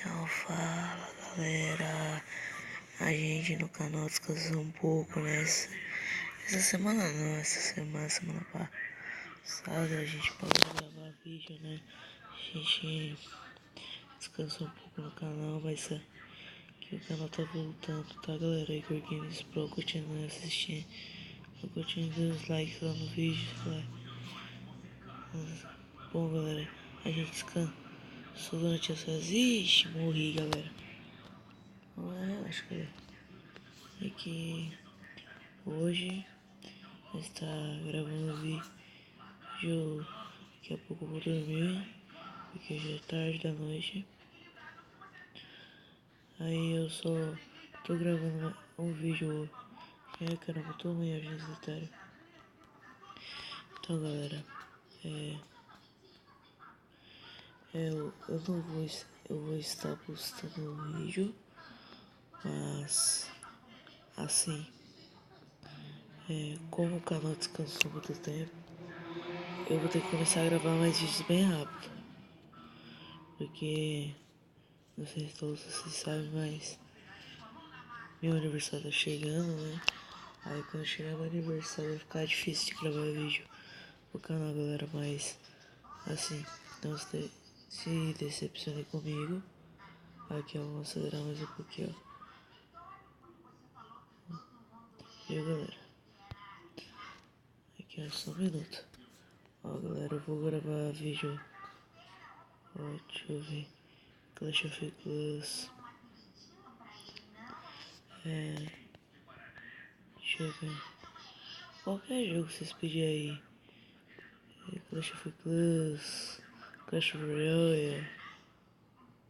Então fala galera, a gente no canal descansou um pouco, né? Essa semana não, semana passada a gente parou de gravar vídeo, né? A gente descansou um pouco no canal, mas que o canal tá voltando, tá galera? Igor Games Pro, continue assistindo, continue dando os likes lá no vídeo, tá? Bom galera, a gente descansou durante essas... Ixi, morri galera. Relaxa galera. É que hoje está gravando o vídeo, daqui a pouco eu vou dormir, porque já é tarde da noite. Aí eu só tô gravando um vídeo. Caramba, tô ruim a visitária. Então galera, eu não vou, eu vou estar postando um vídeo, mas assim, como o canal descansou muito tempo, eu vou ter que começar a gravar mais vídeos bem rápido, porque não sei se todos vocês sabem, mas meu aniversário tá chegando, né? Aí quando chegar meu aniversário vai ficar difícil de gravar vídeo pro canal, galera. Mas assim, não se decepcione comigo. Aqui ó, vamos acelerar mais um pouquinho, ó. Viu galera? Aqui ó, só um minuto. Ó galera, eu vou gravar vídeo. Ó, deixa eu ver. Clash of Clans. Deixa eu ver. Qualquer jogo que vocês pedirem aí. Clash of Clans, Clash Royale,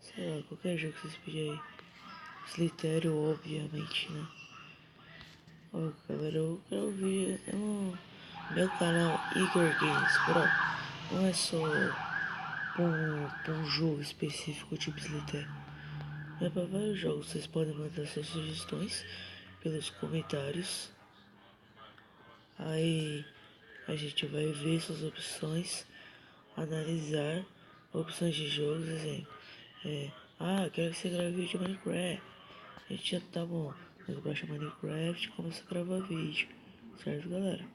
sei lá, qualquer jogo que vocês pedirem aí. Slitério, obviamente, né? Ó, galera, eu quero ver no meu canal Igor Games Pro. Não é só pra um jogo específico tipo Slitério. É pra vários jogos. Vocês podem mandar suas sugestões pelos comentários. Aí a gente vai ver suas opções, analisar opções de jogos, exemplo. Quero que você grave vídeo de Minecraft. A gente já tá bom. Nós baixa Minecraft e começa a gravar vídeo. Certo, galera?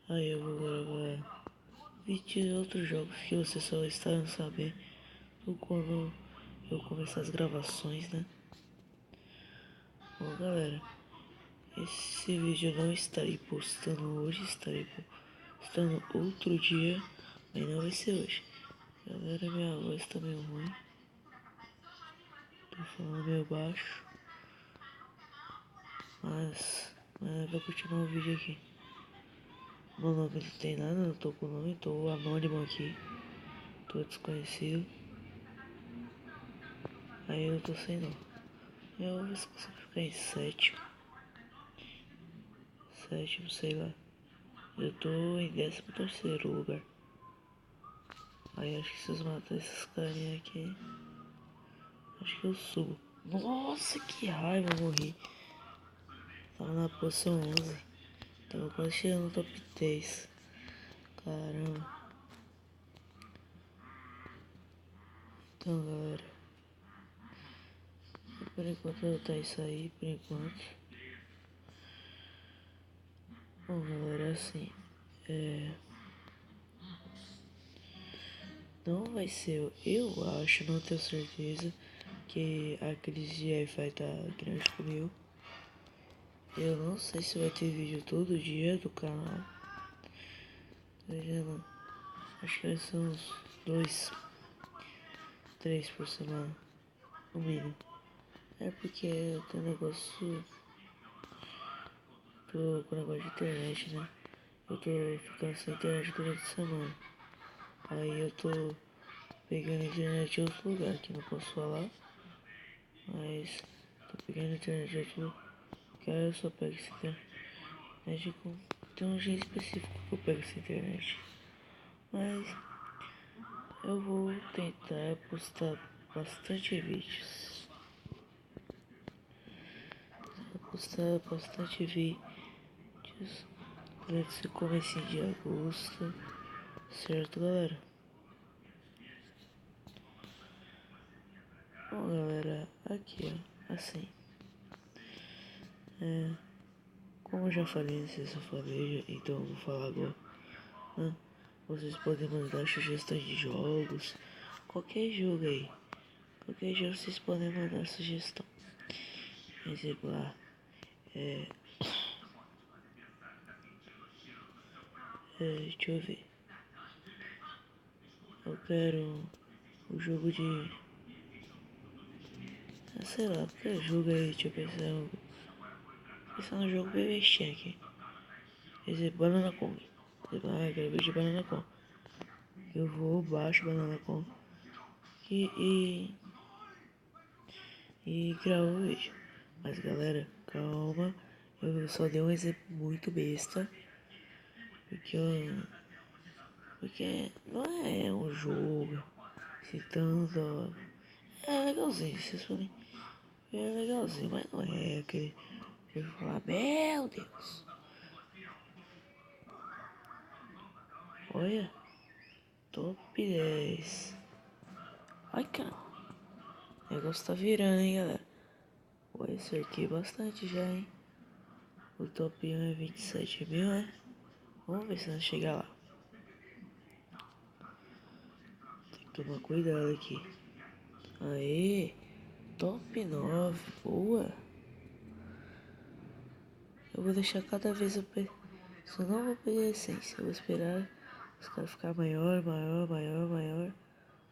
Aí eu vou gravar vídeos de outros jogos que vocês só estarão sabendo quando eu começar as gravações, né? Bom, galera, esse vídeo eu não estarei postando hoje, estarei postando outro dia, mas não vai ser hoje. Galera, minha voz tá meio ruim. Tô falando meio baixo. Mas vai continuar o vídeo aqui. Meu nome não tem nada, não tô com nome, tô anônimo aqui. Tô desconhecido. Aí eu tô sem nome. Eu vou ver se consigo ficar em sétimo. Sétimo, sei lá. Eu tô em 13º lugar. Aí acho que se eu matar esses carinha aqui, acho que eu subo. Nossa, que raiva, eu morri. Tava na posição 11. Tava quase chegando no top 10. Caramba. Então, galera. Por enquanto tá isso aí, por enquanto. Bom, galera, assim. Não vai ser, eu acho, não tenho certeza, que a crise de Wi-Fi tá grande comigo. Eu não sei se vai ter vídeo todo dia do canal. Não. Acho que vai ser uns 2, 3 por semana, no mínimo. É porque eu tenho negócio. Tô com negócio de internet, né? Eu tô ficando sem internet durante a semana. Aí eu tô pegando internet em outro lugar que não posso falar. Mas tô pegando internet em outro lugar. Eu só pego essa internet com. Tem um jeito específico que eu pego essa internet. Mas eu vou tentar postar bastante vídeos. Vou postar bastante vídeos durante esse comecinho de agosto. Certo, galera? Bom, galera, aqui, ó, assim. Como eu já falei nesse fanpage, então eu vou falar agora. Vocês podem mandar sugestões de jogos, qualquer jogo aí. Qualquer jogo vocês podem mandar sugestão. Exemplar. Deixa eu ver. Eu quero o jogo de. Sei lá, qualquer jogo aí, deixa eu pensar. Pensar no jogo bem bestinho aqui. Exemplo, Banana Kong. Exemplo, eu quero ver de Banana Kong. Eu vou, baixo Banana Kong. E gravo o vídeo. Mas galera, calma. Eu só dei um exemplo muito besta. Porque não é um jogo. Se tanto. É legalzinho, vocês falem. É legalzinho, mas não é aquele. Eu vou falar, meu Deus. Olha. Top 10. Ai, cara. O negócio tá virando, hein, galera. Olha, acertei bastante já, hein. O top 1 é 27 mil, né? Vamos ver se nós chegar lá. Tem que tomar cuidado aqui. Aê. Top 9. Boa. Eu vou deixar cada vez Só não vou pegar a essência. Eu vou esperar os caras ficar maior.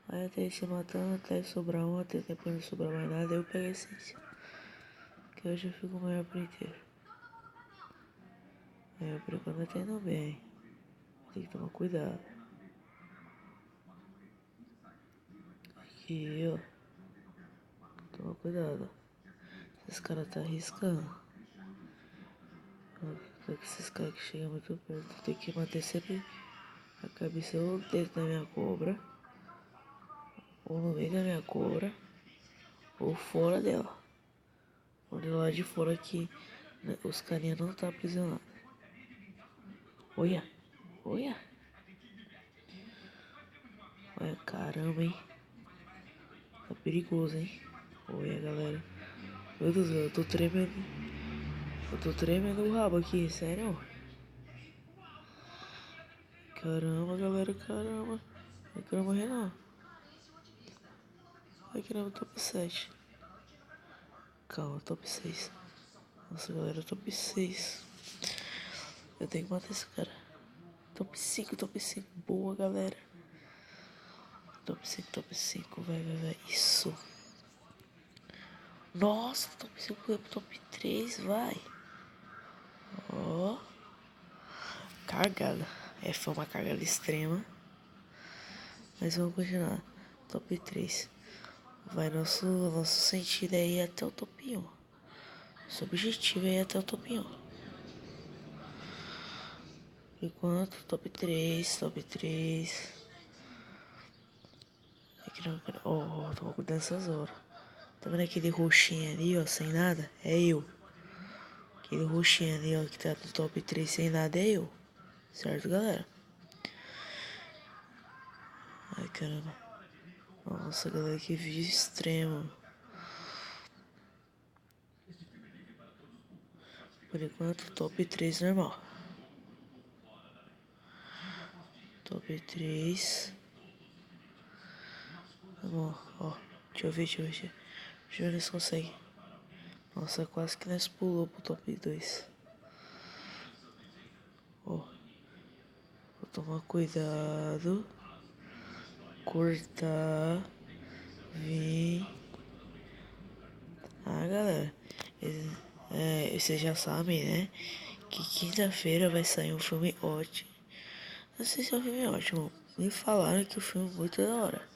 Aí até se matando, até sobrar um, até depois não sobrar mais nada, eu pego a essência. Que hoje eu fico maior por inteiro. Aí por enquanto tá indo bem. Tem que tomar cuidado. Aqui, ó. Toma cuidado. Esses caras tá arriscando. Esses caras que chegam muito perto. Tem que manter sempre a cabeça ou dentro da minha cobra. Ou no meio da minha cobra. Ou fora dela. Ou do lado de fora que os carinha não tá aprisionados. Olha. Olha. Olha, caramba, hein. Tá perigoso, hein. Olha, galera. Meu Deus, eu tô tremendo. Eu tô tremendo o rabo aqui, sério. Caramba, galera, caramba. Eu quero morrer não. Vai que não, top 7. Calma, top 6. Nossa, galera, top 6. Eu tenho que matar esse cara. Top 5, top 5. Boa, galera. Top 5, top 5. Vai. Isso. Nossa, top 5 foi pro top 3, vai. Ó. Cagada. Foi uma cagada extrema. Mas vamos continuar. Top 3. Vai nosso sentido aí até o top 1. Nosso objetivo é ir até o top 1. Enquanto top 3. Aqui não, tô cuidando dessas horas. Tá vendo aquele roxinho ali, ó, sem nada? É eu. Aquele roxinho ali, ó, que tá no top 3 sem nada é eu. Certo, galera? Ai, caramba. Nossa, galera, que vídeo extremo. Por enquanto, top 3 normal. Top 3. Tá bom, ó. Deixa eu ver. Deixa eu ver se consegue. Nossa, quase que nós pulou pro top 2. Ó. Vou tomar cuidado. Cortar. Vir. Galera. Vocês já sabem, né? Que quinta-feira vai sair um filme ótimo. Não sei se é um filme ótimo. Me falaram que o filme é muito da hora.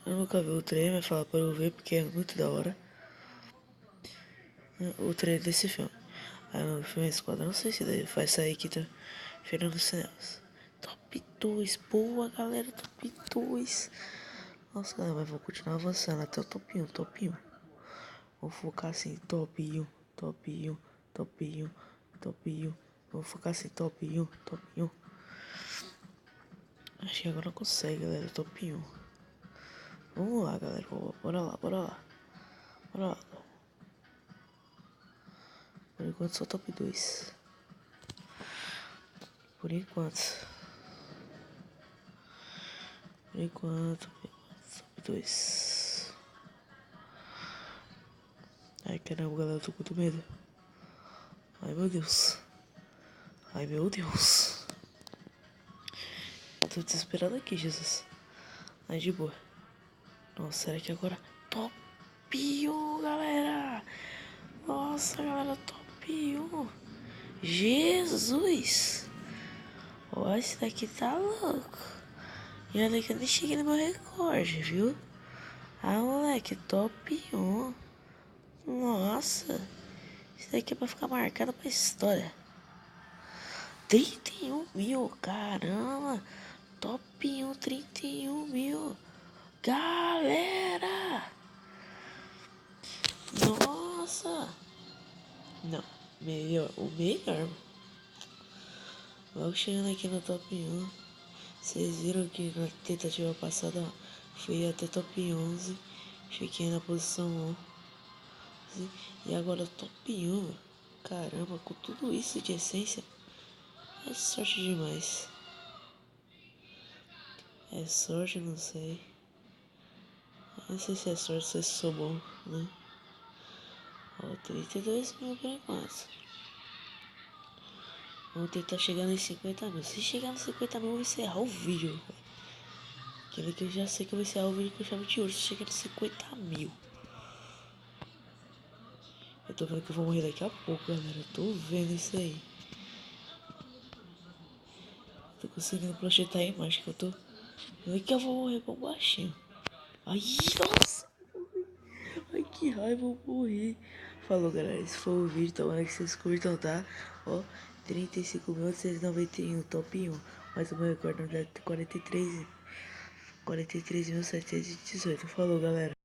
Eu nunca vi o trailer, mas falaram pra eu ver porque é muito da hora. O trailer desse filme. Aí no filme Esquadrão, não sei se vai sair quinta-feira nos cinemas. Top 2, boa galera, top 2. Nossa, galera, mas vou continuar avançando até o top 1, top 1. Vou focar assim, top 1, top 1, top 1, top 1. Vou focar assim, top 1, top 1. Acho que agora consegue, galera, top 1. Vamos lá, galera. Bora lá. Bora lá. Por enquanto só top 2. Por enquanto. Top 2. Ai, caramba, galera, eu tô com muito medo. Ai, meu Deus. Eu tô desesperado aqui, Jesus. Ai, de boa. Nossa, será que agora... Top 1, galera. Nossa, galera, top 1. Jesus. Ó, esse daqui tá louco. E olha que eu nem cheguei no meu recorde, viu? Ah, moleque, top 1. Nossa. Isso daqui é pra ficar marcado pra história. 31 mil, caramba. Top 1, 31 mil. Galera. Nossa. Não, o melhor. Logo chegando aqui no top 1. Vocês viram que na tentativa passada fui até top 11. Fiquei na posição 11. E agora top 1. Caramba, com tudo isso de essência. É sorte demais. É sorte, não sei. Não sei se é sorte, se sou bom, né? Ó, 32 mil por enquanto. Vamos tentar chegar nos 50 mil. Se chegar nos 50 mil, eu vou encerrar o vídeo. Aquele que eu já sei que eu vou encerrar o vídeo com chave de ouro. Se chegar nos 50 mil. Eu tô vendo que eu vou morrer daqui a pouco, galera. Eu tô vendo isso aí. Tô conseguindo projetar a imagem que eu tô. Vendo que eu vou morrer com baixinho. Ai, nossa. Ai, que raiva, eu morri. Falou, galera. Esse foi o vídeo. Tomara que vocês curtam, tá? Ó, 35.891, top 1. Mas o meu recorde não deve ter 43.718. Falou, galera.